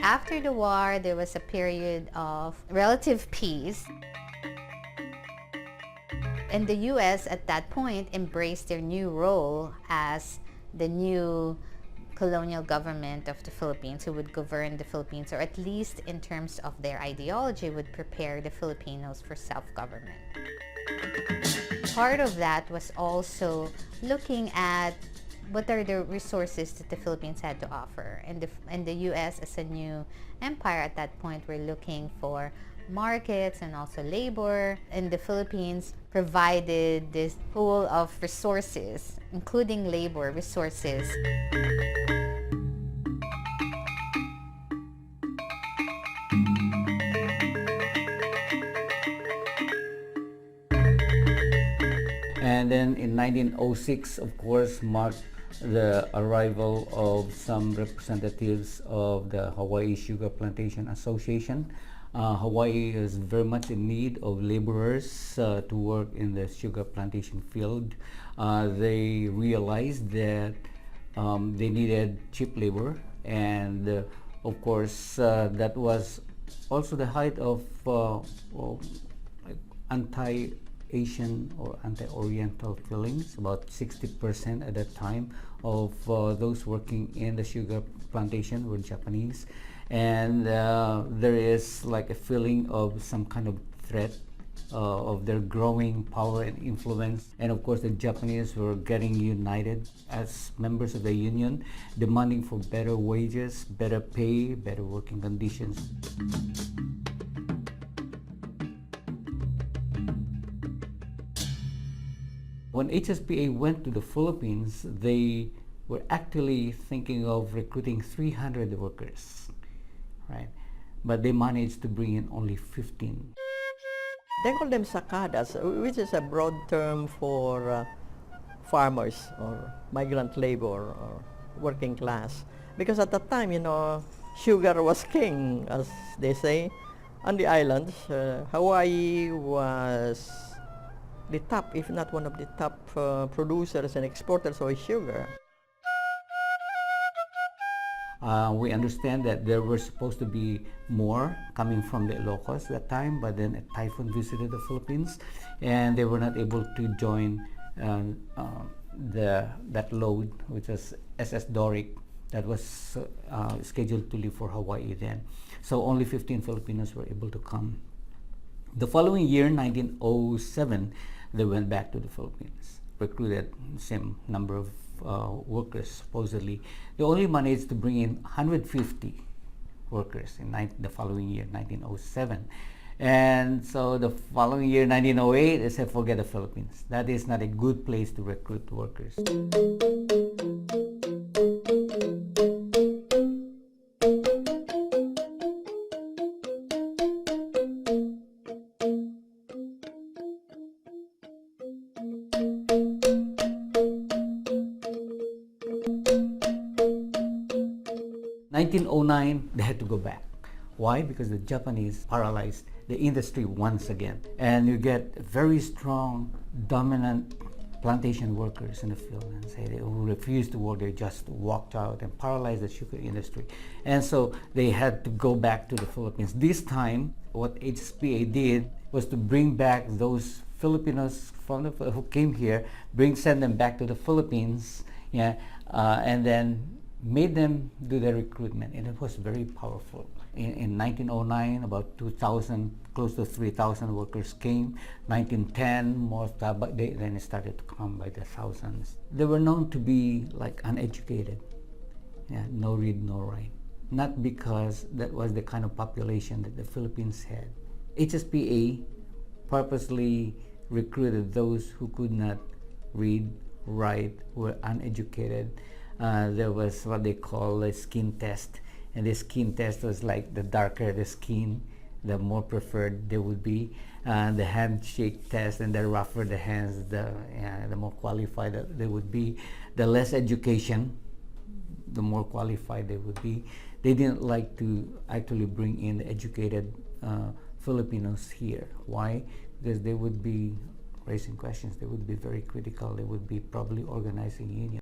After the war, there was a period of relative peace. And the U.S. at that point embraced their new role as the new colonial government of the Philippines, who would govern the Philippines, or at least in terms of their ideology, would prepare the Filipinos for self-government. Part of that was also looking at what are the resources that the Philippines had to offer. And the U.S. as a new empire at that point were looking for markets and also labor. And the Philippines provided this pool of resources, including labor resources. And then in 1906, of course, marked the arrival of some representatives of the Hawaii Sugar Plantation Association. Hawaii is very much in need of laborers to work in the sugar plantation field. They realized that they needed cheap labor, and of course that was also the height of anti-Asian or anti-Oriental feelings. About 60% at that time of those working in the sugar plantation were Japanese, and there is like a feeling of some kind of threat of their growing power and influence. And of course the Japanese were getting united as members of the union, demanding for better wages, better pay, better working conditions. When HSPA went to the Philippines, they were actually thinking of recruiting 300 workers, right? But they managed to bring in only 15. They call them Sakadas, which is a broad term for farmers or migrant labor or working class. Because at that time, sugar was king, as they say. On the islands, Hawaii was the top, if not one of the top producers and exporters of sugar. We understand that there were supposed to be more coming from the Ilocos that time, but then a typhoon visited the Philippines, and they were not able to join that load, which was SS Doric, that was scheduled to leave for Hawaii then. So only 15 Filipinos were able to come. The following year, 1907, they went back to the Philippines, recruited the same number of workers, supposedly. They only managed to bring in 150 workers in the following year, 1907. And so the following year, 1908, they said, forget the Philippines. That is not a good place to recruit workers. In 1909, they had to go back. Why? Because the Japanese paralyzed the industry once again. And you get very strong, dominant plantation workers in the field, and say they who refused to work, they just walked out and paralyzed the sugar industry. And so they had to go back to the Philippines. This time, what HSPA did was to bring back those Filipinos who came here, send them back to the Philippines, and then made them do the recruitment, and it was very powerful. In 1909, about 2,000, close to 3,000 workers came. 1910, but then it started to come by the thousands. They were known to be like uneducated, no read, no write. Not because that was the kind of population that the Philippines had. HSPA purposely recruited those who could not read, write, were uneducated. There was what they call a skin test, and the skin test was like the darker the skin, the more preferred they would be. The handshake test, and the rougher the hands, the more qualified they would be. The less education, the more qualified they would be. They didn't like to actually bring in educated Filipinos here. Why? Because they would be raising questions. They would be very critical. They would be probably organizing unions.